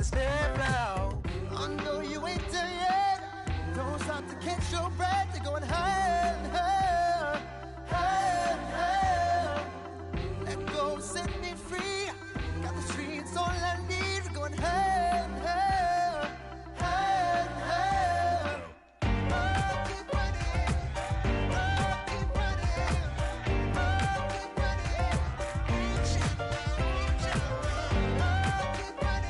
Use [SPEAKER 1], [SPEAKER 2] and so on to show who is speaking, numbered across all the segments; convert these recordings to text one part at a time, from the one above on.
[SPEAKER 1] the snare flow. I know you ain't there yet. Don't stop to catch your breath. They're going higher and higher, higher and higher. Let go, set me free. Got the streets, all I need. We're going higher and higher, higher and higher. Oh, keep running. Oh, keep running. Oh, keep running. Reach out, reach out. Oh, keep running.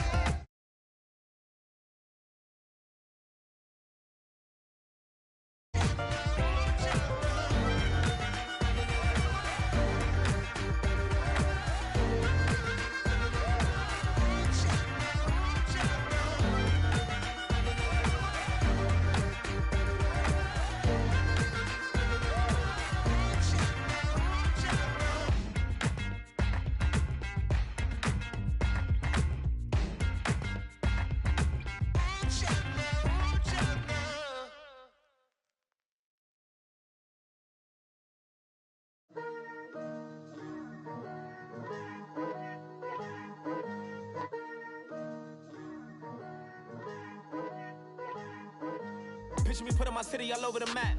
[SPEAKER 2] Picture me putting my city all over the map.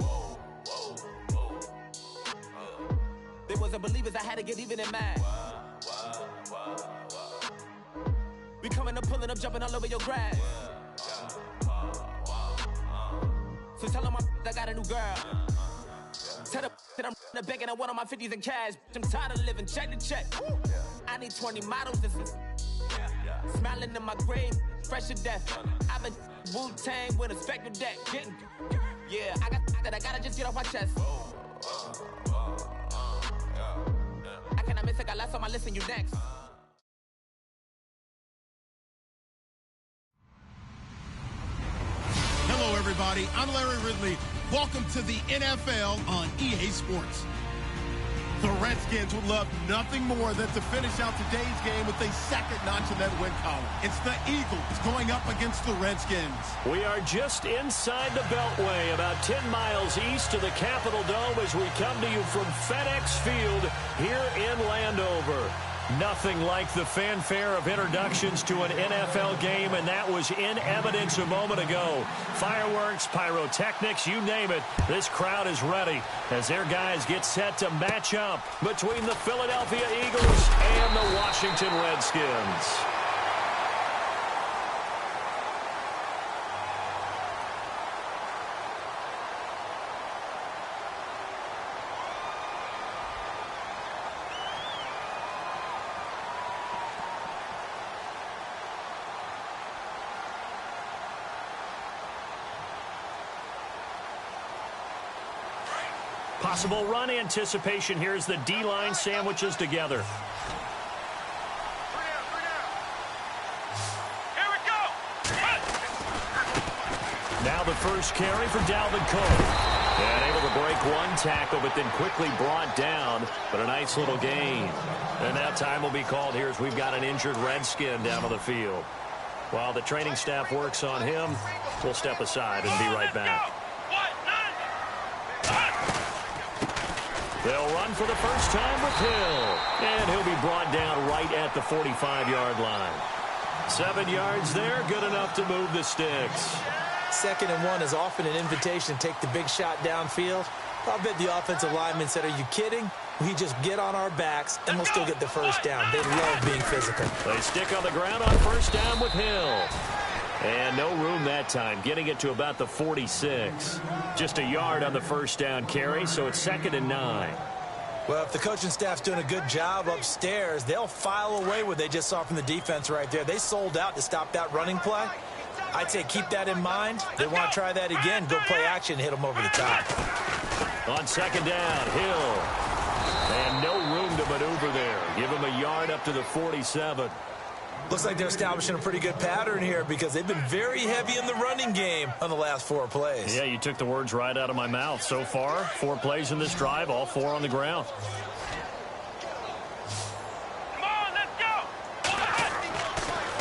[SPEAKER 2] They wasn't believers, I had to get even in mad. We coming up, pulling up, jumping all over your grass. So tell them I got a new girl. Tell them that I'm begging at one of my 50s in cash. I'm tired of living check to check. I need 20 models and smiling in my grave, fresh to death. I've been Wu-Tang with a spectral deck. Yeah, I gotta just get off my chest. I cannot miss it, got last on my list and you next.
[SPEAKER 3] Hello, everybody. I'm Larry Ridley. Welcome to the NFL on EA Sports. The Redskins would love nothing more than to finish out today's game with a second notch in that win column. It's the Eagles going up against the Redskins.
[SPEAKER 4] We are just inside the Beltway, about 10 miles east of the Capitol Dome as we come to you from FedEx Field here in Landover. Nothing like the fanfare of introductions to an NFL game, and that was in evidence a moment ago. Fireworks, pyrotechnics, you name it. This crowd is ready as their guys get set to match up between the Philadelphia Eagles and the Washington Redskins. Possible run anticipation here as the D-line sandwiches together.
[SPEAKER 5] Here we go.
[SPEAKER 4] Now the first carry for Dalvin Cook. And able to break one tackle, but then quickly brought down. But a nice little gain. And now time will be called here as we've got an injured Redskin down on the field. While the training staff works on him, we'll step aside and be right back. They'll run for the first time with Hill. And he'll be brought down right at the 45-yard line. 7 yards there, good enough to move the sticks.
[SPEAKER 6] 2nd and 1 is often an invitation to take the big shot downfield. I'll bet the offensive lineman said, are you kidding? We just get on our backs and we'll still get the first down. They love being physical.
[SPEAKER 4] They stick on the ground on first down with Hill. And no room that time, getting it to about the 46. Just a yard on the first down carry, so it's 2nd and 9.
[SPEAKER 6] Well, if the coaching staff's doing a good job upstairs, they'll file away what they just saw from the defense right there. They sold out to stop that running play. I'd say keep that in mind. They want to try that again, go play action, hit them over the top.
[SPEAKER 4] On 2nd down, Hill. And no room to maneuver there. Give him a yard up to the 47.
[SPEAKER 6] Looks like they're establishing a pretty good pattern here because they've been very heavy in the running game on the last 4 plays.
[SPEAKER 4] Yeah, you took the words right out of my mouth. So far, 4 plays in this drive, all 4 on the ground.
[SPEAKER 5] Come on, let's go.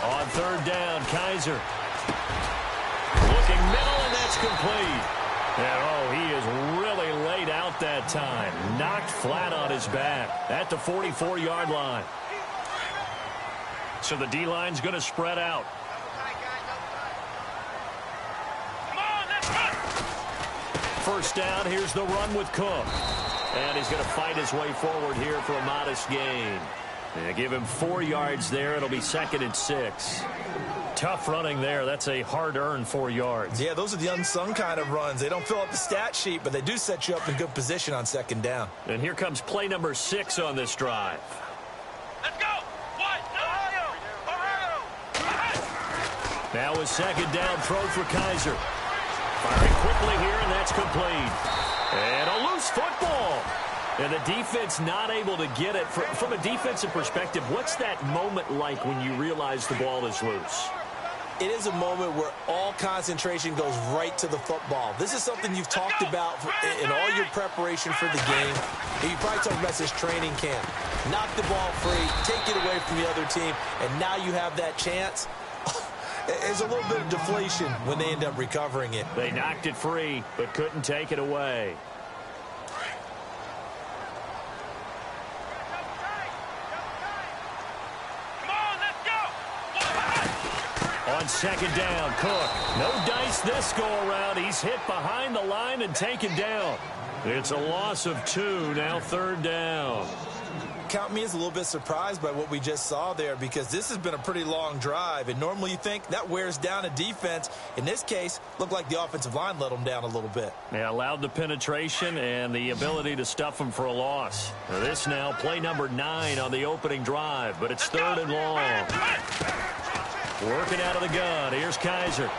[SPEAKER 4] On 3rd down, Kaiser. Looking middle, and that's complete. And, oh, he is really laid out that time. Knocked flat on his back at the 44-yard line. So the D-line's going to spread out. first down. Here's the run with Cook. And he's going to fight his way forward here for a modest gain. And give him 4 yards there. It'll be 2nd and 6. Tough running there. That's a hard-earned 4 yards.
[SPEAKER 6] Yeah, those are the unsung kind of runs. They don't fill up the stat sheet, but they do set you up in good position on 2nd down.
[SPEAKER 4] And here comes play number 6 on this drive.
[SPEAKER 5] Let's go. What? Ohio.
[SPEAKER 4] Now a 2nd down throw for Kaiser. Firing quickly here, and that's complete. And a loose football. And the defense not able to get it. From a defensive perspective, what's that moment like when you realize the ball is loose?
[SPEAKER 6] It is a moment where all concentration goes right to the football. This is something you've talked about in all your preparation for the game. And you probably talked about this training camp. Knock the ball free, take it away from the other team, and now you have that chance. There's a little bit of deflation when they end up recovering it.
[SPEAKER 4] They knocked it free, but couldn't take it away. On 2nd down, Cook. No dice this go-around. He's hit behind the line and taken down. It's a loss of 2, now 3rd down.
[SPEAKER 6] Count me as a little bit surprised by what we just saw there, because this has been a pretty long drive, and normally you think that wears down a defense. In this case, looked like the offensive line let them down a little bit.
[SPEAKER 4] They allowed the penetration and the ability to stuff them for a loss. Now this now play number 9 on the opening drive, but it's 3rd and long. Working out of the gun. Here's Kaiser.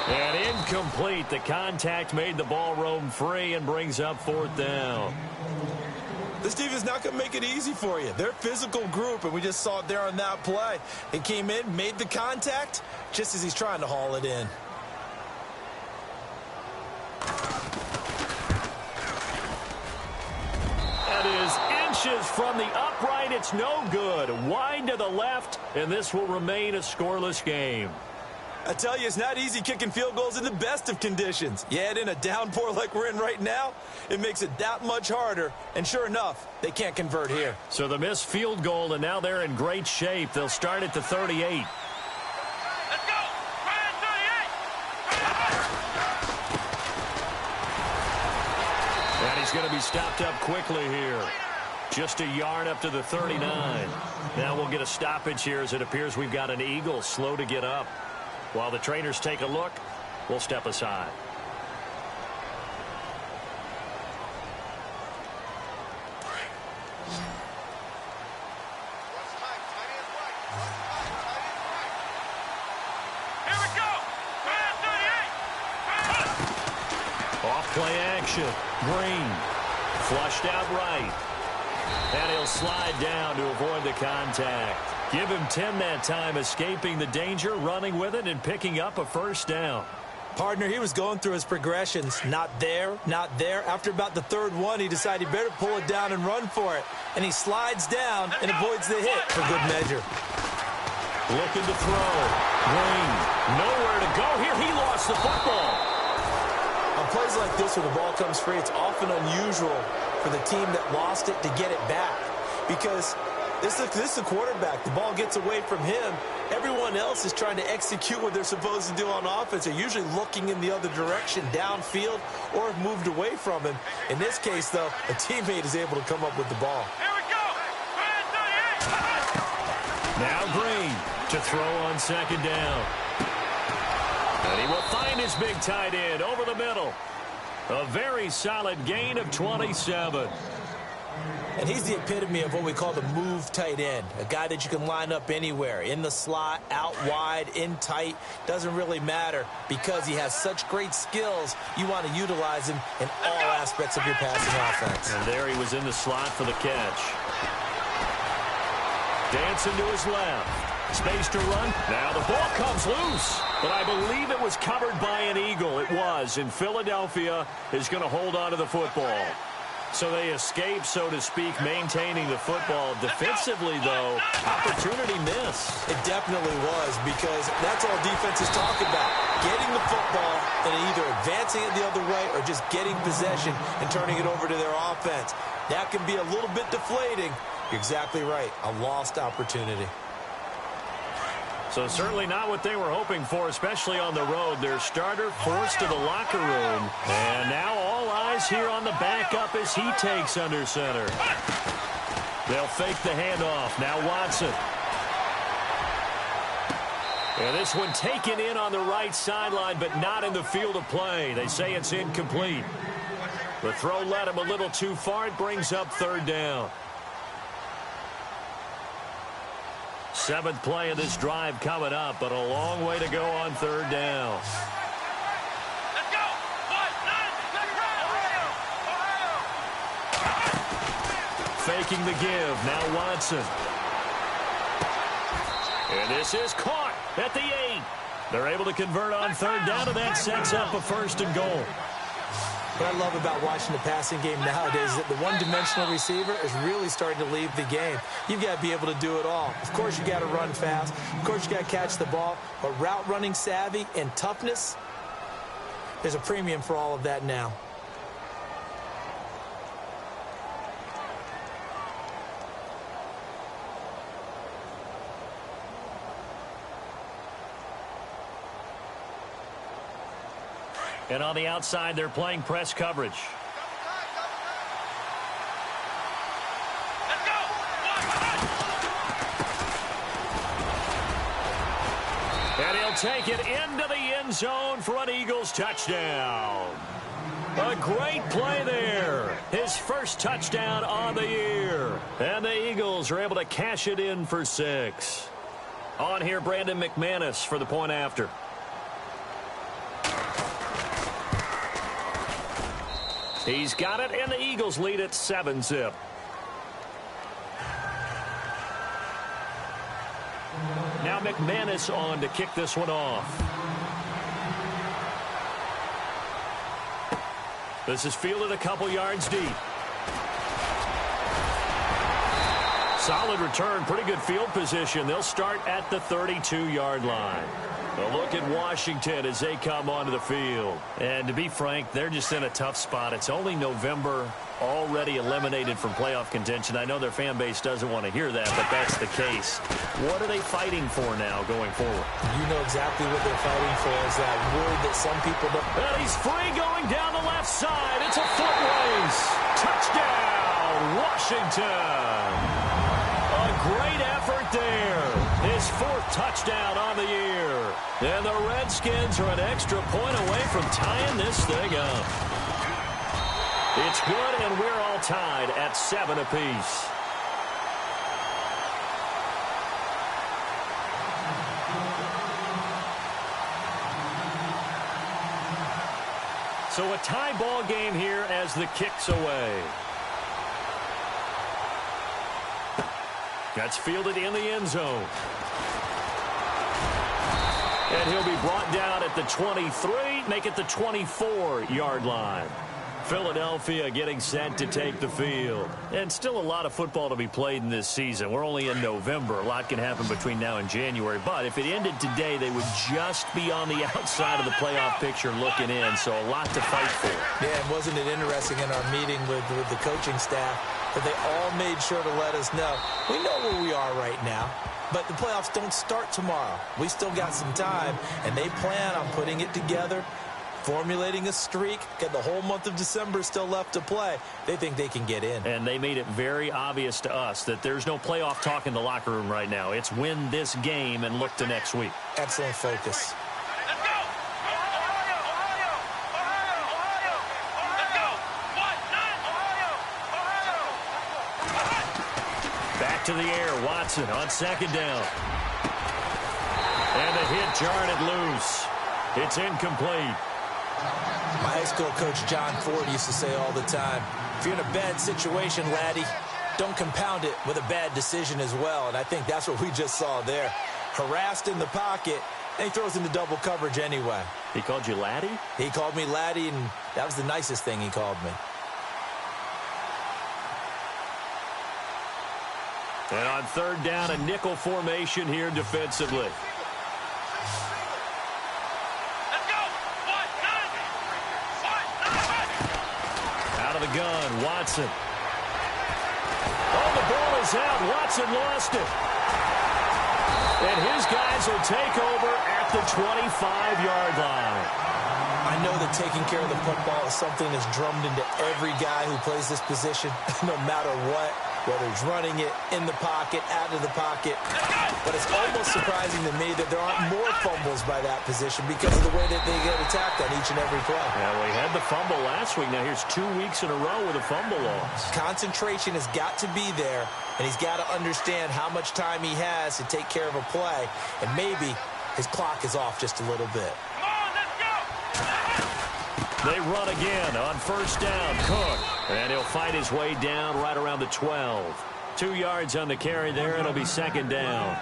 [SPEAKER 4] And incomplete. The contact made the ball roam free and brings up 4th down.
[SPEAKER 6] This defense is not going to make it easy for you. They're a physical group, and we just saw it there on that play. He came in, made the contact, just as he's trying to haul it in.
[SPEAKER 4] That is inches from the upright. It's no good. Wide to the left, and this will remain a scoreless game.
[SPEAKER 6] I tell you, it's not easy kicking field goals in the best of conditions. You add in a downpour like we're in right now, it makes it that much harder. And sure enough, they can't convert here.
[SPEAKER 4] So the missed field goal, and now they're in great shape. They'll start at the 38.
[SPEAKER 5] Let's go. Ryan 38.
[SPEAKER 4] And he's going to be stopped up quickly here. Just a yard up to the 39. Now we'll get a stoppage here as it appears we've got an Eagle slow to get up. While the trainers take a look, we'll step aside.
[SPEAKER 5] Here we go. Ryan 38.
[SPEAKER 4] Off play action. Green. Flushed out right. And he'll slide down to avoid the contact. Give him 10 that time, escaping the danger, running with it, and picking up a 1st down.
[SPEAKER 6] Partner, he was going through his progressions. Not there, not there. After about the 3rd one, he decided he better pull it down and run for it. And he slides down and avoids the hit for good measure.
[SPEAKER 4] Looking to throw. Green. Nowhere to go here. He lost the football.
[SPEAKER 6] On plays like this where the ball comes free, it's often unusual for the team that lost it to get it back. Because this is the quarterback. The ball gets away from him. Everyone else is trying to execute what they're supposed to do on offense. They're usually looking in the other direction, downfield, or have moved away from him. In this case, though, a teammate is able to come up with the ball.
[SPEAKER 5] Here we go. Ryan 38.
[SPEAKER 4] Now Green to throw on 2nd down. And he will find his big tight end over the middle. A very solid gain of 27.
[SPEAKER 6] And he's the epitome of what we call the move tight end, a guy that you can line up anywhere, in the slot, out wide, in tight, doesn't really matter because he has such great skills. You want to utilize him in all aspects of your passing offense.
[SPEAKER 4] And there he was in the slot for the catch. Dancing to his left. Space to run. Now the ball comes loose, but I believe it was covered by an Eagle. It was, and Philadelphia is going to hold on to the football. So they escape, so to speak, maintaining the football. Defensively, though, opportunity miss.
[SPEAKER 6] It definitely was, because that's all defenses talk about. Getting the football and either advancing it the other way or just getting possession and turning it over to their offense. That can be a little bit deflating. You're exactly right. A lost opportunity.
[SPEAKER 4] So certainly not what they were hoping for, especially on the road. Their starter forced to the locker room. And now all eyes here on the backup as he takes under center. They'll fake the handoff. Now Watson. And this one taken in on the right sideline, but not in the field of play. They say it's incomplete. The throw led him a little too far. It brings up third down. Seventh play of this drive coming up, but a long way to go on third down.
[SPEAKER 5] Let's go!
[SPEAKER 4] Faking the give. Now Watson. And this is caught at the 8. They're able to convert on third down, and that sets up a first and goal.
[SPEAKER 6] What I love about watching the passing game nowadays is that the one-dimensional receiver is really starting to leave the game. You've got to be able to do it all. Of course, you got to run fast. Of course, you got to catch the ball. But route running savvy and toughness, there's a premium for all of that now.
[SPEAKER 4] And on the outside, they're playing press coverage.
[SPEAKER 5] Let's go!
[SPEAKER 4] And he'll take it into the end zone for an Eagles touchdown. A great play there. His first touchdown on the year. And the Eagles are able to cash it in for 6. On here, Brandon McManus for the point after. He's got it, and the Eagles lead at 7-zip. Now McManus on to kick this one off. This is fielded a couple yards deep. Solid return, pretty good field position. They'll start at the 32-yard line. A look at Washington as they come onto the field. And to be frank, they're just in a tough spot. It's only November, already eliminated from playoff contention. I know their fan base doesn't want to hear that, but that's the case. What are they fighting for now going forward?
[SPEAKER 6] You know exactly what they're fighting for. Is that word that some people don't.
[SPEAKER 4] And he's free going down the left side. It's a foot race. Touchdown, Washington. A great effort there. His 4th touchdown on the year. And the Redskins are an extra point away from tying this thing up. It's good, and we're all tied at 7 apiece. So a tie ball game here as the kick's away. That's fielded in the end zone. And he'll be brought down at the 23, make it the 24-yard line. Philadelphia getting set to take the field. And still a lot of football to be played in this season. We're only in November. A lot can happen between now and January. But if it ended today, they would just be on the outside of the playoff picture looking in. So a lot to fight for.
[SPEAKER 6] Yeah, and wasn't it interesting in our meeting with the coaching staff that they all made sure to let us know, we know where we are right now, but the playoffs don't start tomorrow. We still got some time, and they plan on putting it together, formulating a streak, get the whole month of December still left to play. They think they can get in.
[SPEAKER 4] And they made it very obvious to us that there's no playoff talk in the locker room right now. It's win this game and look to next week.
[SPEAKER 6] Excellent focus.
[SPEAKER 5] Let's go! Ohio! Let's go!
[SPEAKER 4] Back to the air, Watson on second down. And the hit jarred it loose. It's incomplete.
[SPEAKER 6] My high school coach, John Ford, used to say all the time, if you're in a bad situation, laddie, don't compound it with a bad decision as well. And I think that's what we just saw there. Harassed in the pocket, and he throws into double coverage anyway.
[SPEAKER 4] He called you laddie?
[SPEAKER 6] He called me laddie, and that was the nicest thing he called me.
[SPEAKER 4] And on third down, a nickel formation here defensively. Out of the gun, Watson. Oh, the ball is out. Watson lost it. And his guys will take over at the 25-yard line.
[SPEAKER 6] I know that taking care of the football is something that's drummed into every guy who plays this position, no matter what, whether he's running it, in the pocket, out of the pocket. But it's almost surprising to me that there aren't more fumbles by that position because of the way that they get attacked on each and every play.
[SPEAKER 4] Yeah, we had the fumble last week. Now here's 2 weeks in a row with a fumble loss.
[SPEAKER 6] Concentration has got to be there, and he's got to understand how much time he has to take care of a play, and maybe his clock is off just a little bit.
[SPEAKER 4] They run again on first down. Cook. And he'll fight his way down right around the 12. 2 yards on the carry there. It'll be second down.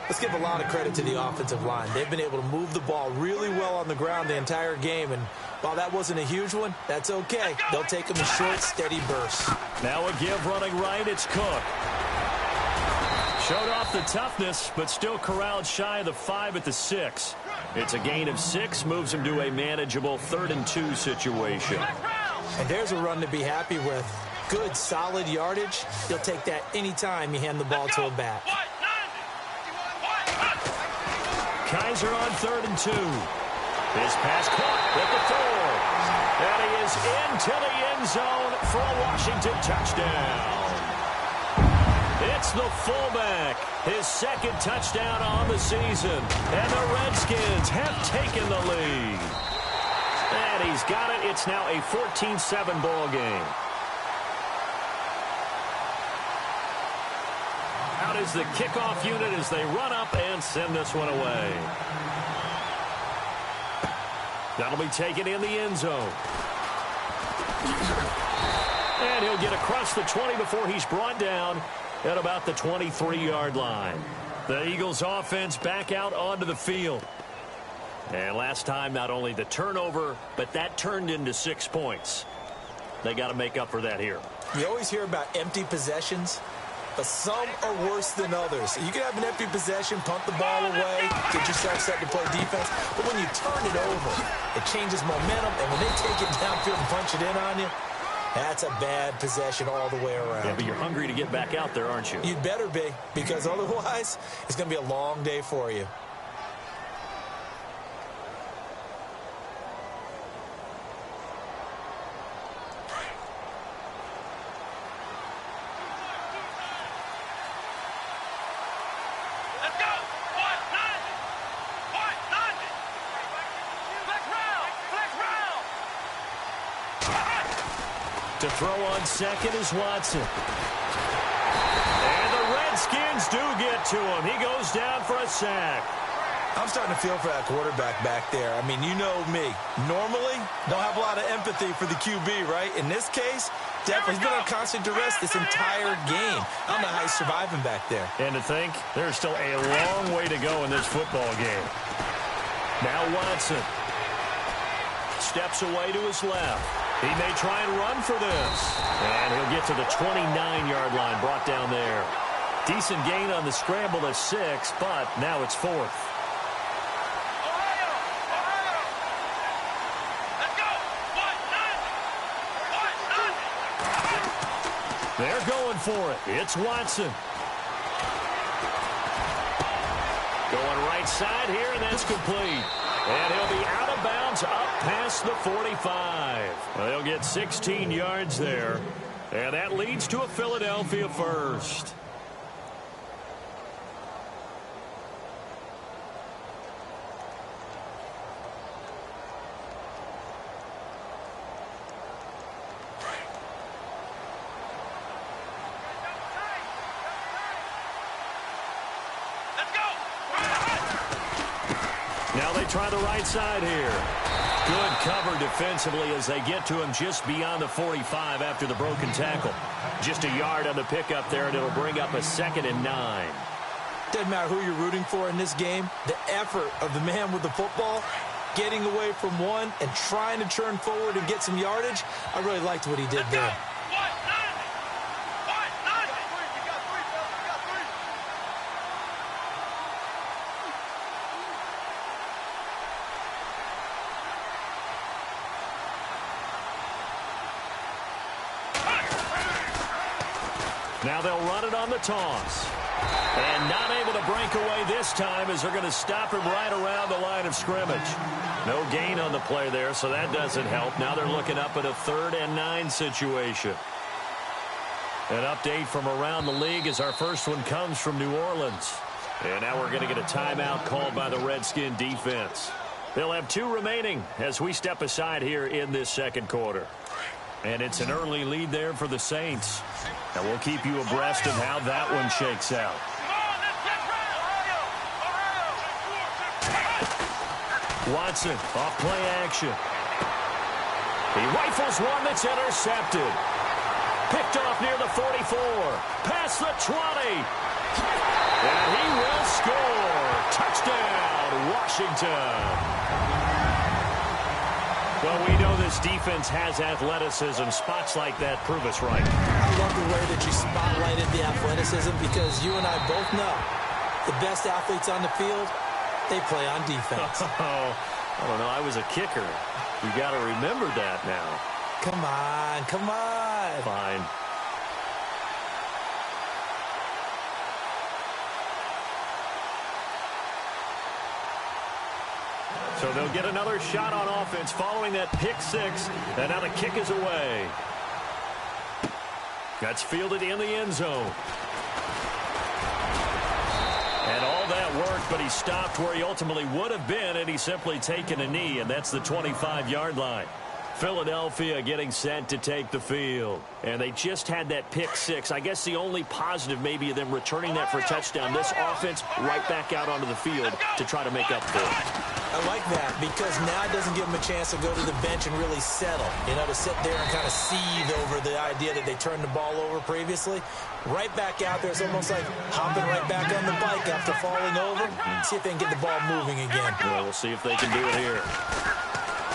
[SPEAKER 6] Let's give a lot of credit to the offensive line. They've been able to move the ball really well on the ground the entire game. And while that wasn't a huge one, that's okay. They'll take them in short, steady bursts.
[SPEAKER 4] Now a give running right. It's Cook. Showed off the toughness, but still corralled shy of the 5 at the 6. It's a gain of 6, moves him to a manageable 3rd and 2 situation.
[SPEAKER 6] And there's a run to be happy with. Good, solid yardage. He'll take that anytime you hand the ball to a back.
[SPEAKER 4] Kaiser on 3rd and 2. His pass caught at the 4. And he is into the end zone for a Washington touchdown. It's the fullback, his 2nd touchdown on the season. And the Redskins have taken the lead. And he's got it. It's now a 14-7 ball game. Out is the kickoff unit as they run up and send this one away. That'll be taken in the end zone. And he'll get across the 20 before he's brought down at about the 23-yard line. The Eagles offense back out onto the field. And last time, not only the turnover, but that turned into 6 points. They got to make up for that here.
[SPEAKER 6] You always hear about empty possessions, but some are worse than others. You can have an empty possession, punt the ball away, get yourself set to play defense, but when you turn it over, it changes momentum, and when they take it downfield and punch it in on you, that's a bad possession all the way around.
[SPEAKER 4] Yeah, but you're hungry to get back out there, aren't you?
[SPEAKER 6] You'd better be, because otherwise, it's going to be a long day for you.
[SPEAKER 4] To throw on second is Watson. And the Redskins do get to him. He goes down for a sack.
[SPEAKER 6] I'm starting to feel for that quarterback back there. I mean, you know me. Normally, don't have a lot of empathy for the QB, right? In this case, definitely he's been on constant duress this entire game. I don't know how he's surviving back there.
[SPEAKER 4] And to think, there's still a long way to go in this football game. Now Watson steps away to his left. He may try and run for this. And he'll get to the 29-yard line, brought down there. Decent gain on the scramble of 6, but now it's 4th. They're going for it. It's Watson. Going right side here, and that's complete. And he'll be out of bounds up past the 45. They'll get 16 yards there. And that leads to a Philadelphia first. Now they try the right side here. Good cover defensively as they get to him just beyond the 45 after the broken tackle. Just a yard on the pickup there, and it'll bring up a 2nd and 9.
[SPEAKER 6] Doesn't matter who you're rooting for in this game. The effort of the man with the football, getting away from one and trying to turn forward and get some yardage, I really liked what he did there.
[SPEAKER 4] Now they'll run it on the toss. And not able to break away this time as they're going to stop him right around the line of scrimmage. No gain on the play there, so that doesn't help. Now they're looking up at a 3rd and 9 situation. An update from around the league as our first one comes from New Orleans. And now we're going to get a timeout called by the Redskin defense. They'll have 2 remaining as we step aside here in this second quarter. And it's an early lead there for the Saints. And we'll keep you abreast of how that one shakes out. Watson, off play action. He rifles one that's intercepted. Picked off near the 44. Past the 20. And he will score. Touchdown, Washington. Well, we know this defense has athleticism. Spots like that prove us right.
[SPEAKER 6] I love the way that you spotlighted the athleticism because you and I both know the best athletes on the field, they play on defense.
[SPEAKER 4] I don't know. I was a kicker. You got to remember that now.
[SPEAKER 6] Come on, come on.
[SPEAKER 4] Fine. So they'll get another shot on offense following that pick 6. And now the kick is away. That's fielded in the end zone. And all that worked, but he stopped where he ultimately would have been, and he's simply taken a knee, and that's the 25-yard line. Philadelphia getting set to take the field. And they just had that pick 6. I guess the only positive maybe of them returning that for a touchdown. This offense right back out onto the field to try to make up for it.
[SPEAKER 6] I like that because now it doesn't give them a chance to go to the bench and really settle. You know, to sit there and kind of seethe over the idea that they turned the ball over previously. Right back out there. It's almost like hopping right back on the bike after falling over. See if they can get the ball moving again.
[SPEAKER 4] Well, we'll see if they can do it here.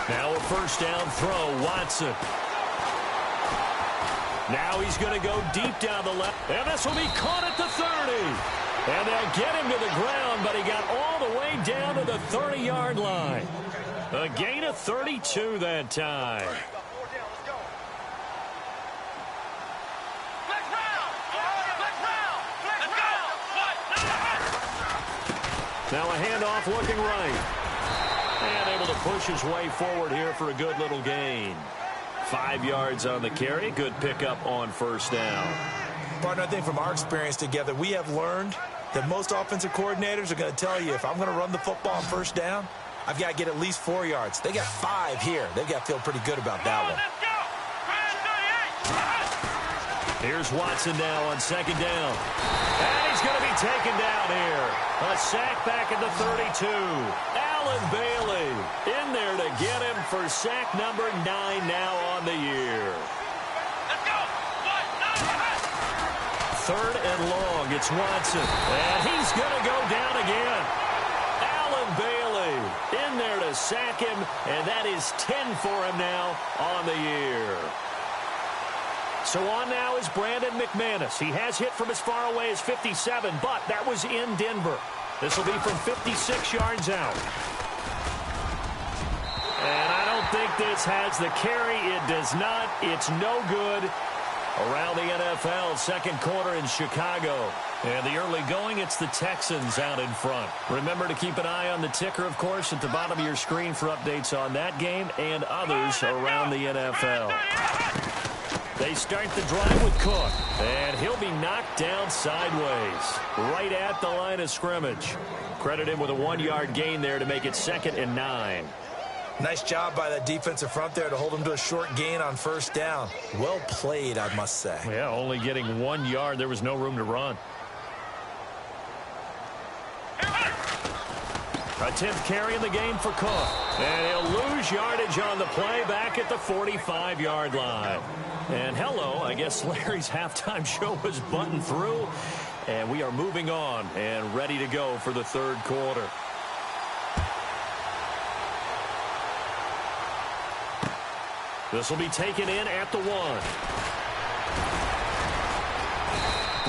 [SPEAKER 4] Now a first down throw, Watson. Now he's going to go deep down the left. And this will be caught at the 30. And they'll get him to the ground, but he got all the way down to the 30-yard line. A gain of 32 that time. Now a handoff looking right. And able to push his way forward here for a good little gain. 5 yards on the carry. Good pickup on first down.
[SPEAKER 6] Partner, I think from our experience together, we have learned that most offensive coordinators are going to tell you if I'm going to run the football on first down, I've got to get at least 4 yards. They got 5 here. They've got to feel pretty good about that one.
[SPEAKER 4] Here's Watson now on second down. And he's going to be taken down here. A sack back at the 32. Allen Bailey in there to get him for sack number 9 now on the year. Third and long. It's Watson. And he's going to go down again. Allen Bailey in there to sack him. And that is 10 for him now on the year. So on now is Brandon McManus. He has hit from as far away as 57, but that was in Denver. This will be from 56 yards out. And I don't think this has the carry. It does not. It's no good. Around the NFL, second quarter in Chicago. And the early going, it's the Texans out in front. Remember to keep an eye on the ticker, of course, at the bottom of your screen for updates on that game and others around the NFL. They start the drive with Cook, and he'll be knocked down sideways, right at the line of scrimmage. Credit him with a 1-yard gain there to make it 2nd and 9.
[SPEAKER 6] Nice job by that defensive front there to hold him to a short gain on first down. Well played, I must say.
[SPEAKER 4] Yeah, only getting 1 yard. There was no room to run. A 10th carry in the game for Cook. And he'll lose yardage on the play back at the 45-yard line. And hello, I guess Larry's halftime show was buttoned through. And we are moving on and ready to go for the third quarter. This will be taken in at the 1.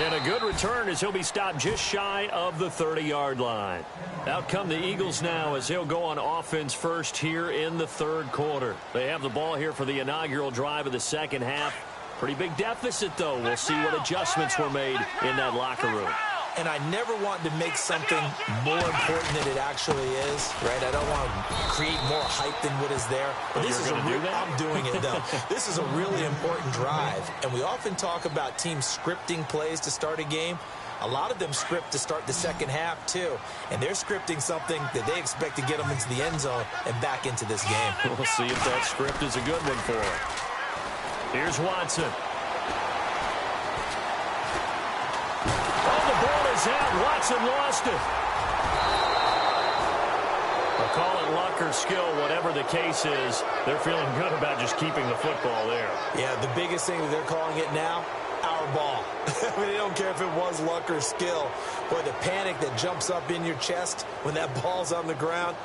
[SPEAKER 4] And a good return as he'll be stopped just shy of the 30-yard line. Out come the Eagles now as he'll go on offense first here in the third quarter. They have the ball here for the inaugural drive of the second half. Pretty big deficit, though. We'll see what adjustments were made in that locker room.
[SPEAKER 6] and I never want to make something more important than it actually is, right? I don't want to create more hype than what is there. But this is I'm doing it, though. This is a really important drive, and we often talk about teams scripting plays to start a game. A lot of them script to start the second half, too. And they're scripting something that they expect to get them into the end zone and back into this game.
[SPEAKER 4] We'll see if that script is a good one for them. Here's Watson. Oh, the ball is out. Watson lost it. I'll call it luck or skill, whatever the case is. They're feeling good about just keeping the football there.
[SPEAKER 6] Yeah, the biggest thing that they're calling it now, our ball. I mean, they don't care if it was luck or skill. Boy, the panic that jumps up in your chest when that ball's on the ground,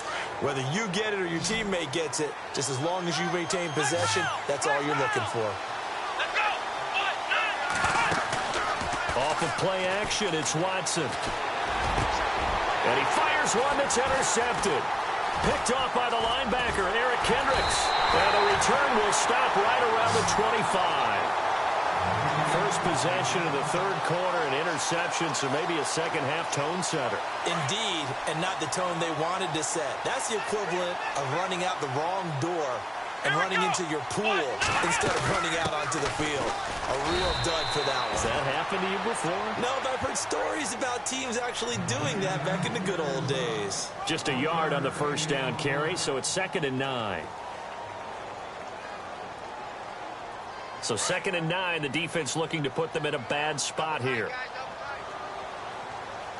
[SPEAKER 6] whether you get it or your teammate gets it, just as long as you maintain possession, that's all you're looking for.
[SPEAKER 4] Off of play action, it's Watson. And he fires one that's intercepted. Picked off by the linebacker, Eric Kendricks. And the return will stop right around the 25. First possession of the third quarter, an interception, so maybe a second-half tone setter.
[SPEAKER 6] Indeed, and not the tone they wanted to set. That's the equivalent of running out the wrong door and running into your pool instead of running out onto the field. A real dud for that one.
[SPEAKER 4] Has that happened to you before?
[SPEAKER 6] No, but I've heard stories about teams actually doing that back in the good old days.
[SPEAKER 4] Just a yard on the first down carry, so it's 2nd and 9. So 2nd and 9, the defense looking to put them in a bad spot here.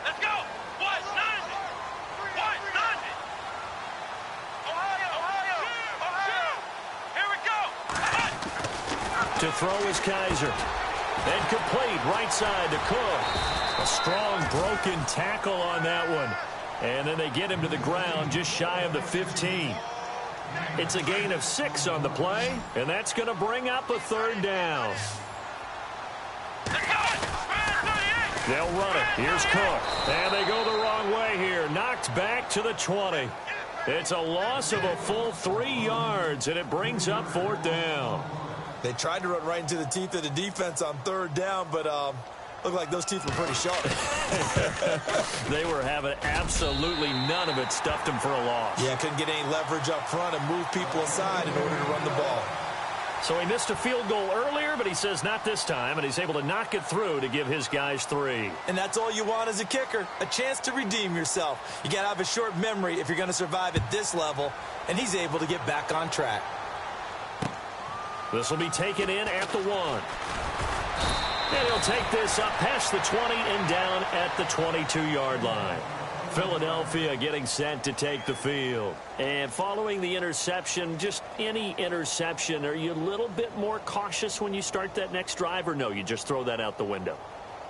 [SPEAKER 5] Let's go! What? 90! What? 90! Ohio! Here we go!
[SPEAKER 4] To throw is Kaiser. And complete right side to Cook. A strong broken tackle on that one. And then they get him to the ground just shy of the 15. It's a gain of 6 on the play, and that's going to bring up a 3rd down. They'll run it. Here's Cook. And they go the wrong way here. Knocked back to the 20. It's a loss of a full 3 yards, and it brings up 4th down.
[SPEAKER 6] They tried to run right into the teeth of the defense on 3rd down, but looked like those teeth were pretty sharp.
[SPEAKER 4] They were having absolutely none of it. Stuffed them for a loss.
[SPEAKER 6] Yeah, couldn't get any leverage up front and move people aside in order to run the ball.
[SPEAKER 4] So he missed a field goal earlier, but he says not this time, and he's able to knock it through to give his guys 3.
[SPEAKER 6] And that's all you want as a kicker, a chance to redeem yourself. You got to have a short memory if you're going to survive at this level, and he's able to get back on track.
[SPEAKER 4] This will be taken in at the 1. And he'll take this up past the 20 and down at the 22-yard line. Philadelphia getting set to take the field. And following the interception, just any interception, are you a little bit more cautious when you start that next drive, or no, you just throw that out the window?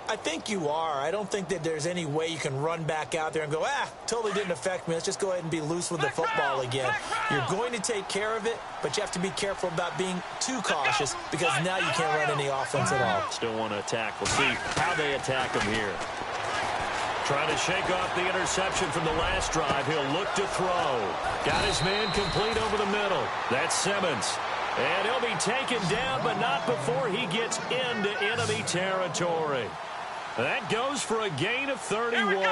[SPEAKER 6] I think you are. I don't think that there's any way you can run back out there and go, totally didn't affect me. Let's just go ahead and be loose with the football again. You're going to take care of it, but you have to be careful about being too cautious because now you can't run any offense at all.
[SPEAKER 4] Still want to attack. We'll see how they attack him here. Trying to shake off the interception from the last drive. He'll look to throw. Got his man complete over the middle. That's Simmons. And he'll be taken down, but not before he gets into enemy territory. That goes for a gain of 31.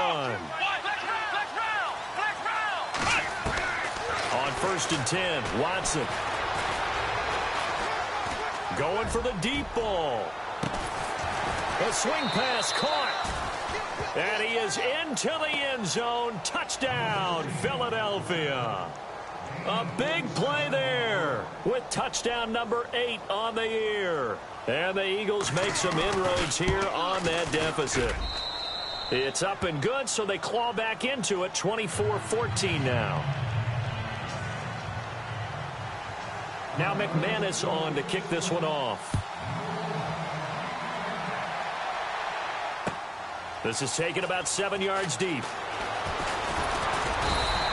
[SPEAKER 4] On 1st and 10, Watson. Going for the deep ball. A swing pass caught. And he is into the end zone. Touchdown, Philadelphia. A big play there with touchdown number 8 on the year. And the Eagles make some inroads here on that deficit. It's up and good, so they claw back into it, 24-14 now. Now McManus on to kick this one off. This is taken about 7 yards deep.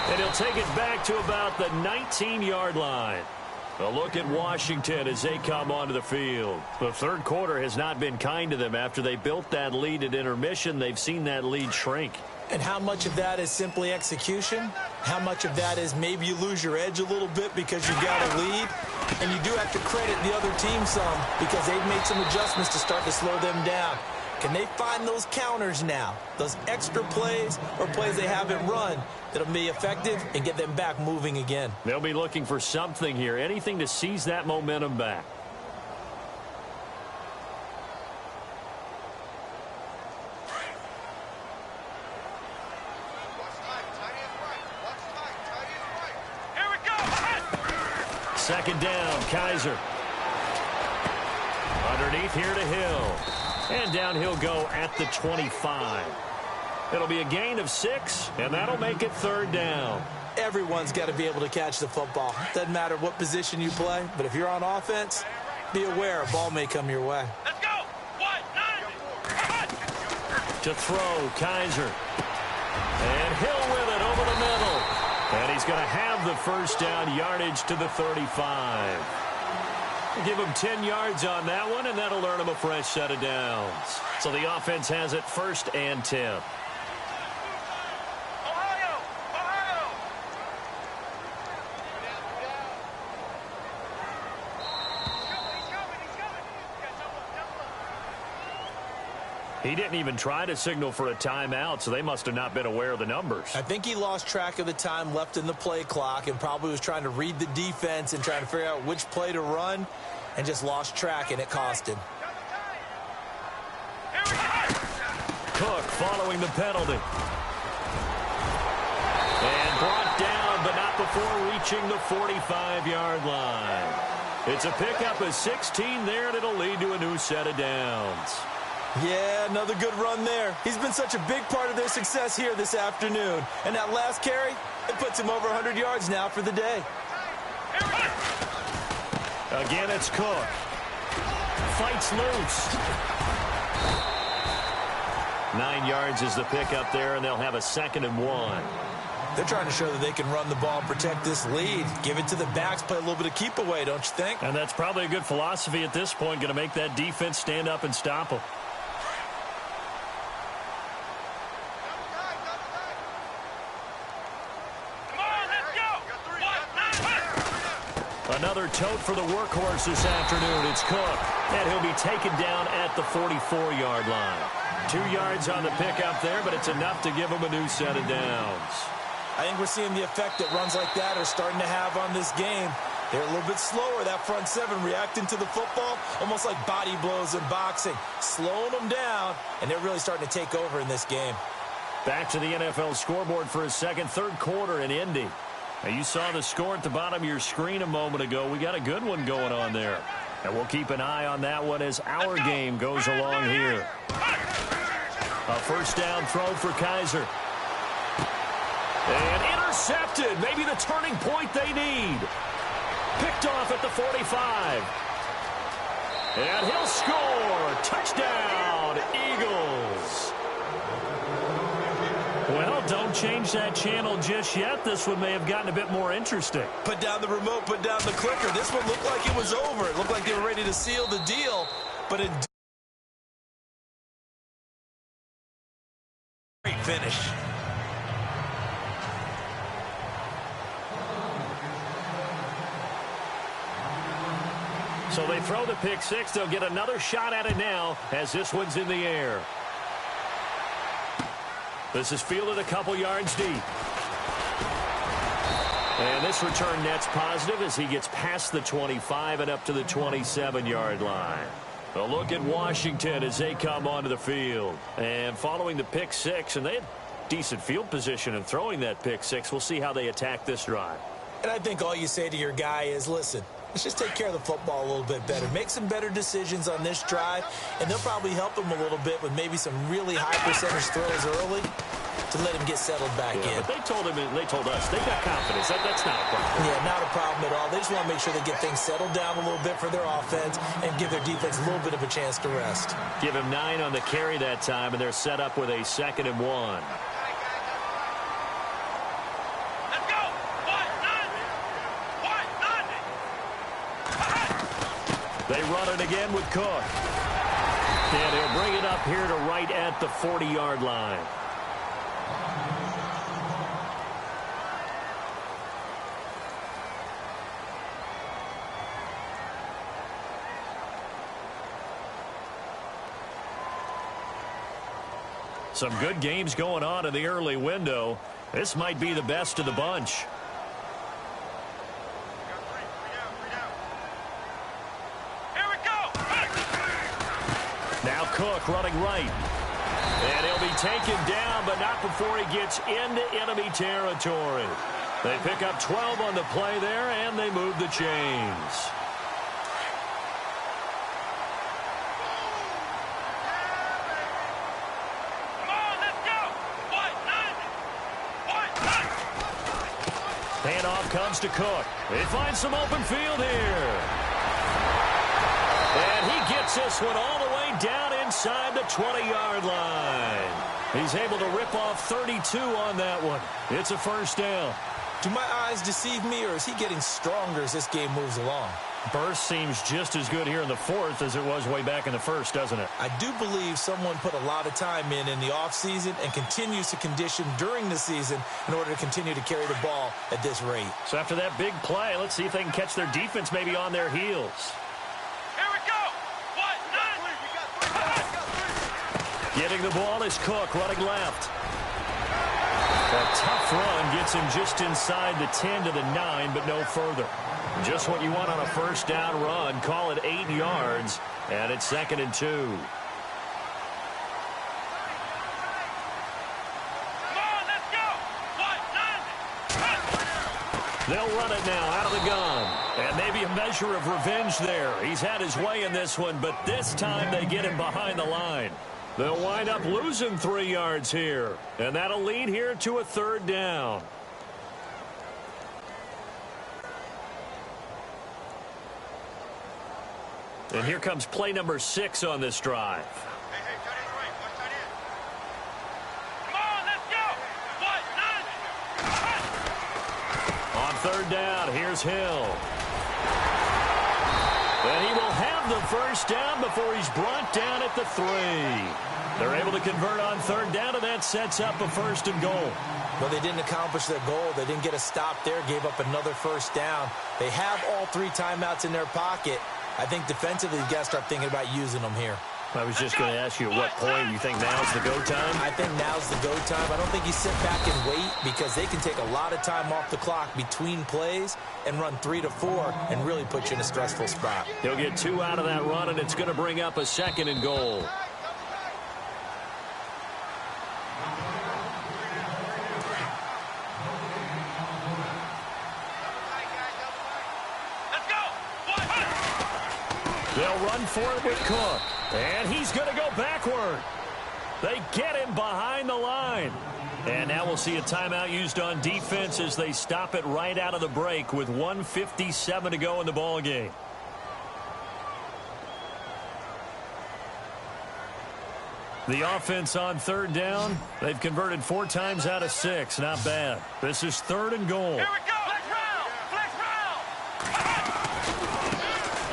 [SPEAKER 4] And he'll take it back to about the 19-yard line. A look at Washington as they come onto the field. The third quarter has not been kind to them. After they built that lead at intermission, they've seen that lead shrink.
[SPEAKER 6] And how much of that is simply execution? How much of that is maybe you lose your edge a little bit because you've got a lead? And you do have to credit the other team some because they've made some adjustments to start to slow them down. Can they find those counters now, those extra plays or plays they haven't run that'll be effective and get them back moving again?
[SPEAKER 4] They'll be looking for something here, anything to seize that momentum back. Second down, Kaiser. Underneath here to Hill. And down he'll go at the 25. It'll be a gain of 6, and that'll make it third down.
[SPEAKER 6] Everyone's got to be able to catch the football. Doesn't matter what position you play, but if you're on offense, be aware a ball may come your way.
[SPEAKER 5] Let's go! 1-9!
[SPEAKER 4] To throw, Kaiser. And Hill with it over the middle. And he's going to have the first down, yardage to the 35. Give him 10 yards on that one, and that'll earn him a fresh set of downs. So the offense has it 1st and 10. He didn't even try to signal for a timeout, so they must have not been aware of the numbers.
[SPEAKER 6] I think he lost track of the time left in the play clock and probably was trying to read the defense and trying to figure out which play to run and just lost track, and it cost him.
[SPEAKER 4] Cook following the penalty. And brought down, but not before reaching the 45-yard line. It's a pickup of 16 there, and it'll lead to a new set of downs.
[SPEAKER 6] Yeah, another good run there. He's been such a big part of their success here this afternoon. And that last carry, it puts him over 100 yards now for the day.
[SPEAKER 4] Again, it's Cook. Fights loose. 9 yards is the pickup there, and they'll have a 2nd and 1.
[SPEAKER 6] They're trying to show that they can run the ball and protect this lead. Give it to the backs, play a little bit of keep away, don't you think?
[SPEAKER 4] And that's probably a good philosophy at this point, going to make that defense stand up and stop them. Another tote for the workhorse this afternoon. It's Cook, and he'll be taken down at the 44-yard line. 2 yards on the pickup there, but it's enough to give him a new set of downs.
[SPEAKER 6] I think we're seeing the effect that runs like that are starting to have on this game. They're a little bit slower, that front seven, reacting to the football, almost like body blows in boxing, slowing them down, and they're really starting to take over in this game.
[SPEAKER 4] Back to the NFL scoreboard for a second, third quarter in Indy. Now, you saw the score at the bottom of your screen a moment ago. We got a good one going on there. And we'll keep an eye on that one as our game goes along here. A first down throw for Kaiser. And intercepted. Maybe the turning point they need. Picked off at the 45. And he'll score. Touchdown, Eagles. Well, don't change that channel just yet. This one may have gotten a bit more interesting.
[SPEAKER 6] Put down the remote, put down the clicker. This one looked like it was over. It looked like they were ready to seal the deal, but it great finish.
[SPEAKER 4] So they throw the pick six. They'll get another shot at it now as this one's in the air. This is fielded a couple yards deep. And this return net's positive as he gets past the 25 and up to the 27-yard line. A look at Washington as they come onto the field. And following the pick six, and they had decent field position in throwing that pick six. We'll see how they attack this drive.
[SPEAKER 6] And I think all you say to your guy is, listen, let's just take care of the football a little bit better. Make some better decisions on this drive, and they'll probably help him a little bit with maybe some really high percentage throws early to let him get settled back in.
[SPEAKER 4] But they told him, and they told us, they've got confidence. That's not a problem.
[SPEAKER 6] Yeah, not a problem at all. They just want to make sure they get things settled down a little bit for their offense and give their defense a little bit of a chance to rest.
[SPEAKER 4] Give him 9 on the carry that time, and they're set up with a 2nd and 1. They run it again with Cook. And he'll bring it up here to right at the 40-yard line. Some good games going on in the early window. This might be the best of the bunch. Now Cook running right. And he'll be taken down, but not before he gets into enemy territory. They pick up 12 on the play there, and they move the chains. Handoff comes to Cook. They find some open field here. And he gets this one all the way down inside the 20-yard line. He's able to rip off 32 on that one. It's a first down.
[SPEAKER 6] Do my eyes deceive me, or is he getting stronger as this game moves along?
[SPEAKER 4] Burst seems just as good here in the fourth as it was way back in the first, doesn't it?
[SPEAKER 6] I do believe someone put a lot of time in the offseason and continues to condition during the season in order to continue to carry the ball at this rate.
[SPEAKER 4] So after that big play, let's see if they can catch their defense maybe on their heels.
[SPEAKER 5] Here we go.
[SPEAKER 4] Getting the ball is Cook running left. A tough run gets him just inside the 10 to the 9, but no further. Just what you want on a first down run. Call it 8 yards, and it's 2nd and 2. They'll run it now out of the gun. And maybe a measure of revenge there. He's had his way in this one, but this time they get him behind the line. They'll wind up losing 3 yards here. And that'll lead here to a 3rd down. And here comes play number 6 on this drive. On 3rd down, here's Hill. And he will have the first down before he's brought down at the 3. They're able to convert on 3rd down, and that sets up a 1st and goal.
[SPEAKER 6] Well, they didn't accomplish their goal. They didn't get a stop there, gave up another first down. They have all 3 timeouts in their pocket. I think defensively, you've got to start thinking about using them here.
[SPEAKER 4] I was just going to ask you at what point you think now's the go time?
[SPEAKER 6] I think now's the go time. I don't think you sit back and wait because they can take a lot of time off the clock between plays and run 3 to 4 and really put you in a stressful spot.
[SPEAKER 4] He'll get 2 out of that run, and it's going to bring up a 2nd and goal. They'll run for it with Cook. And he's going to go backward. They get him behind the line. And now we'll see a timeout used on defense as they stop it right out of the break with 1:57 to go in the ball game. The offense on 3rd down, they've converted 4 times out of 6. Not bad. This is 3rd and goal.
[SPEAKER 5] Here we go. Flex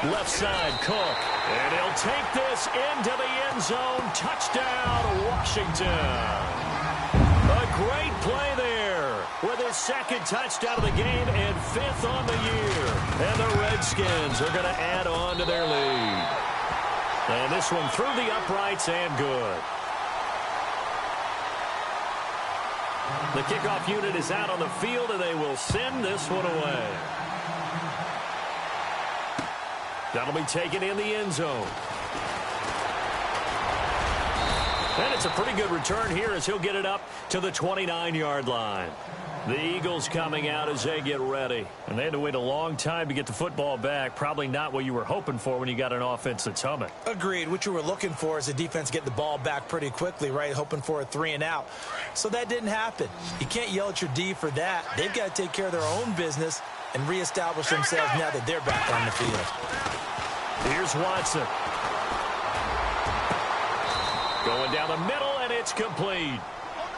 [SPEAKER 5] round.
[SPEAKER 4] Left side, Cook. And he'll take this into the end zone. Touchdown, Washington. A great play there with his 2nd touchdown of the game and 5th on the year. And the Redskins are going to add on to their lead. And this one through the uprights and good. The kickoff unit is out on the field, and they will send this one away. That'll be taken in the end zone. And it's a pretty good return here as he'll get it up to the 29-yard line. The Eagles coming out as they get ready. And they had to wait a long time to get the football back. Probably not what you were hoping for when you got an offense that's humming.
[SPEAKER 6] Agreed. What you were looking for is the defense get the ball back pretty quickly, right? Hoping for a 3 and out. So that didn't happen. You can't yell at your D for that. They've got to take care of their own business and reestablish themselves now that they're back on the field.
[SPEAKER 4] Here's Watson. Going down the middle, and it's complete.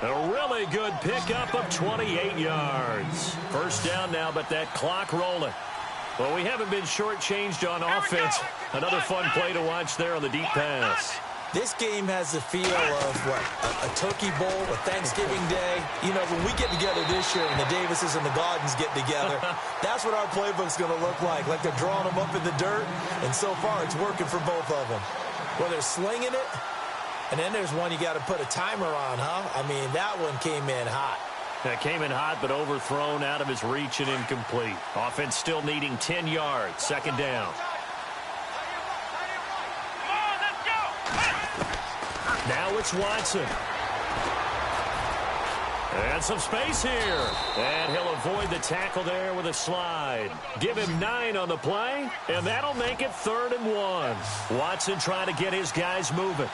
[SPEAKER 4] A really good pickup of 28 yards. First down now, but that clock rolling. Well, we haven't been shortchanged on offense. Another fun play to watch there on the deep pass.
[SPEAKER 6] This game has the feel of, what, a turkey bowl, a Thanksgiving day. You know, when we get together this year and the Davises and the Gaudens get together, that's what our playbook's going to look like. Like they're drawing them up in the dirt, and so far it's working for both of them. Whether they're slinging it And then there's one you got to put a timer on, huh? I mean, that one came in hot.
[SPEAKER 4] That came in hot, but overthrown, out of his reach, and incomplete. Offense still needing 10 yards. Second down. Now it's Watson. And some space here. And he'll avoid the tackle there with a slide. Give him 9 on the play, and that'll make it 3rd and 1. Watson trying to get his guys moving.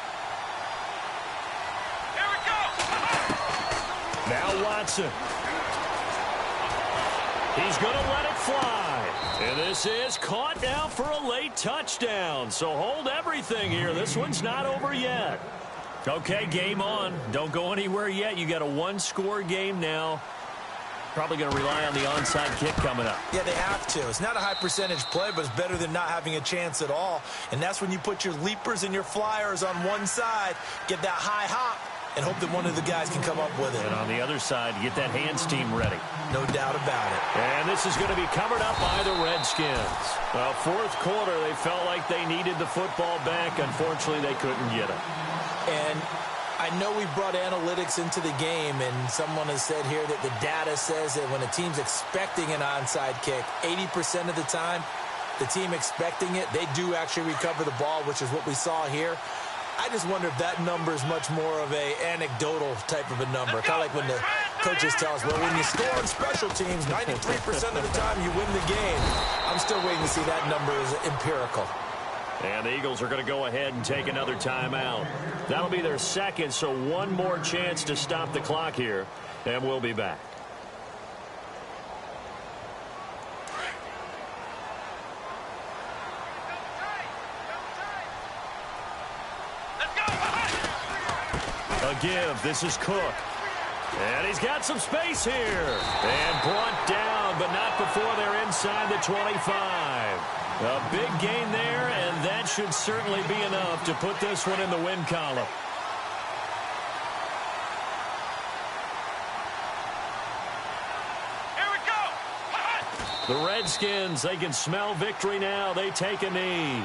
[SPEAKER 5] Here we go.
[SPEAKER 4] Now Watson. He's going to let it fly. And this is caught now for a late touchdown. So hold everything here. This one's not over yet. Okay, game on. Don't go anywhere yet. You got a 1-score game now. Probably going to rely on the onside kick coming up.
[SPEAKER 6] Yeah, they have to. It's not a high percentage play, but it's better than not having a chance at all. And that's when you put your leapers and your flyers on one side, get that high hop, and hope that one of the guys can come up with it.
[SPEAKER 4] And on the other side, get that hands team ready.
[SPEAKER 6] No doubt about it.
[SPEAKER 4] And this is going to be covered up by the Redskins. Well, 4th quarter, they felt like they needed the football back. Unfortunately, they couldn't get it.
[SPEAKER 6] And I know we brought analytics into the game, and someone has said here that the data says that when a team's expecting an onside kick, 80% of the time, the team expecting it, they do actually recover the ball, which is what we saw here. I just wonder if that number is much more of a anecdotal type of a number. Kind of like when the coaches tell us, well, when you score on special teams, 93% of the time you win the game. I'm still waiting to see that number is empirical.
[SPEAKER 4] And the Eagles are going to go ahead and take another timeout. That'll be their second, so one more chance to stop the clock here, and we'll be back. A give. This is Cook. And he's got some space here. And brought down, but not before they're inside the 25. A big gain there, and that should certainly be enough to put this one in the win column.
[SPEAKER 5] Here we go.
[SPEAKER 4] The Redskins, they can smell victory now. They take a knee.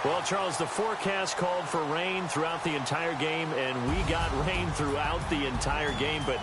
[SPEAKER 4] Well, Charles, the forecast called for rain throughout the entire game, and we got rain throughout the entire game. But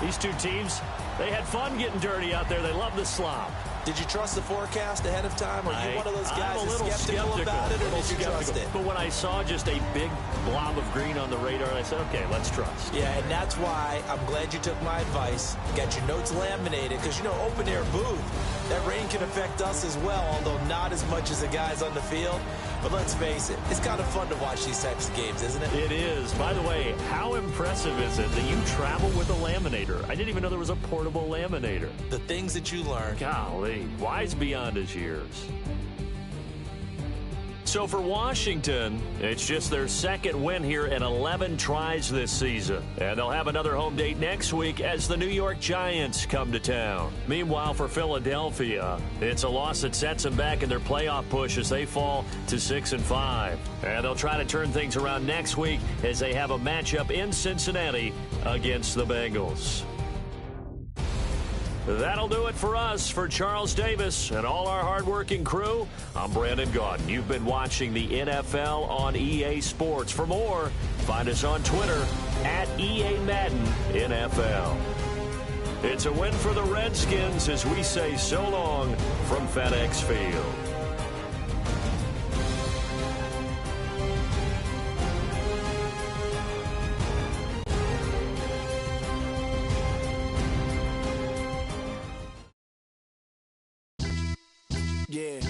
[SPEAKER 4] these two teams, they had fun getting dirty out there. They love the slop.
[SPEAKER 6] Did you trust the forecast ahead of time? Or are you one of those guys
[SPEAKER 4] I'm a little
[SPEAKER 6] skeptical about it, or did you trust it?
[SPEAKER 4] But when I saw just a big blob of green on the radar, I said, okay, let's trust.
[SPEAKER 6] Yeah, and that's why I'm glad you took my advice. Got your notes laminated, because, you know, open-air booth, that rain can affect us as well, although not as much as the guys on the field. But let's face it, it's kind of fun to watch these types of games, isn't it?
[SPEAKER 4] It is. By the way, how impressive is it that you travel with a laminator? I didn't even know there was a portable laminator.
[SPEAKER 6] The things that you learn.
[SPEAKER 4] Golly, wise beyond his years. So for Washington, it's just their second win here in 11 tries this season. And they'll have another home date next week as the New York Giants come to town. Meanwhile, for Philadelphia, it's a loss that sets them back in their playoff push as they fall to 6-5. And they'll try to turn things around next week as they have a matchup in Cincinnati against the Bengals. That'll do it for us. For Charles Davis and all our hardworking crew, I'm Brandon Gaudin. You've been watching the NFL on EA Sports. For more, find us on Twitter at EA Madden NFL. It's a win for the Redskins as we say so long from FedEx Field.
[SPEAKER 7] Yeah,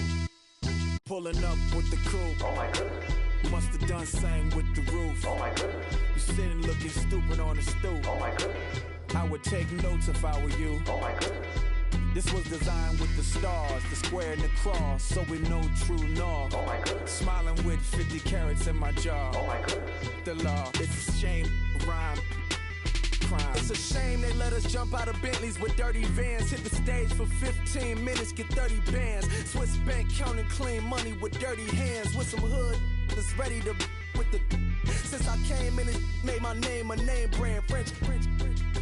[SPEAKER 7] pulling up with the crew.
[SPEAKER 8] Oh my goodness.
[SPEAKER 7] Must have done same with the roof.
[SPEAKER 8] Oh my goodness.
[SPEAKER 7] You sitting looking stupid on the stoop.
[SPEAKER 8] Oh my goodness.
[SPEAKER 7] I would take notes if I were you.
[SPEAKER 8] Oh my goodness.
[SPEAKER 7] This was designed with the stars, the square and the cross, so we know true north. Oh my goodness. Smiling with 50 carats in my jaw. Oh my goodness. The law, it's a shame, rhyme. Crime. It's a shame they let us jump out of Bentleys with dirty vans. Hit the stage for 15 minutes, get 30 bands. Swiss bank counting clean money with dirty hands. With some hood that's ready to with the. Since I came in, it made my name a name brand. French.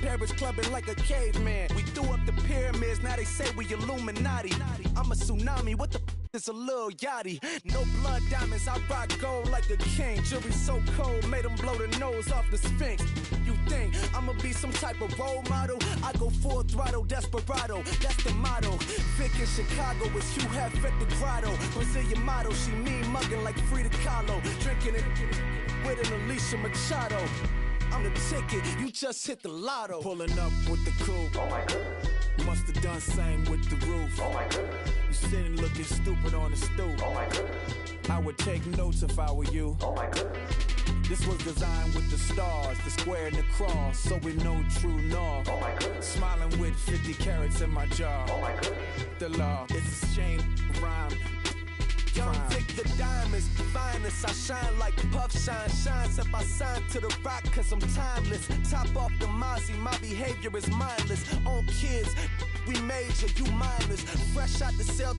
[SPEAKER 7] Paris clubbing like a caveman. We threw up the pyramids, now they say we Illuminati. I'm a tsunami, what the it's a little yachty. No blood diamonds, I rock gold like a king. Jury so cold, made them blow the nose off the Sphinx. You think I'ma be some type of role model? I go full throttle, desperado, that's the motto. Vic in Chicago is Hugh Hef at the grotto. Brazilian model, she mean mugging like Frida Kahlo. Drinking it with an Alicia Machado. I'm the ticket, you just hit the lotto. Pulling up with the coupe. Oh my goodness. Must have done same with the roof. Oh my goodness. You sitting looking stupid on the stoop. Oh my goodness. I would take notes if I were you. Oh my goodness. This was designed with the stars, the square and the cross, so we know true north. Oh my goodness. Smiling with 50 carats in my jaw. Oh my goodness. The law, it's a shame, rhyme. Young Vic the diamonds, finest. I shine like Puff Shine. Shines if I sign to the rock, cause I'm timeless. Top off the Mozzie, my behavior is mindless. On kids, we major, you mindless. Fresh out the cell,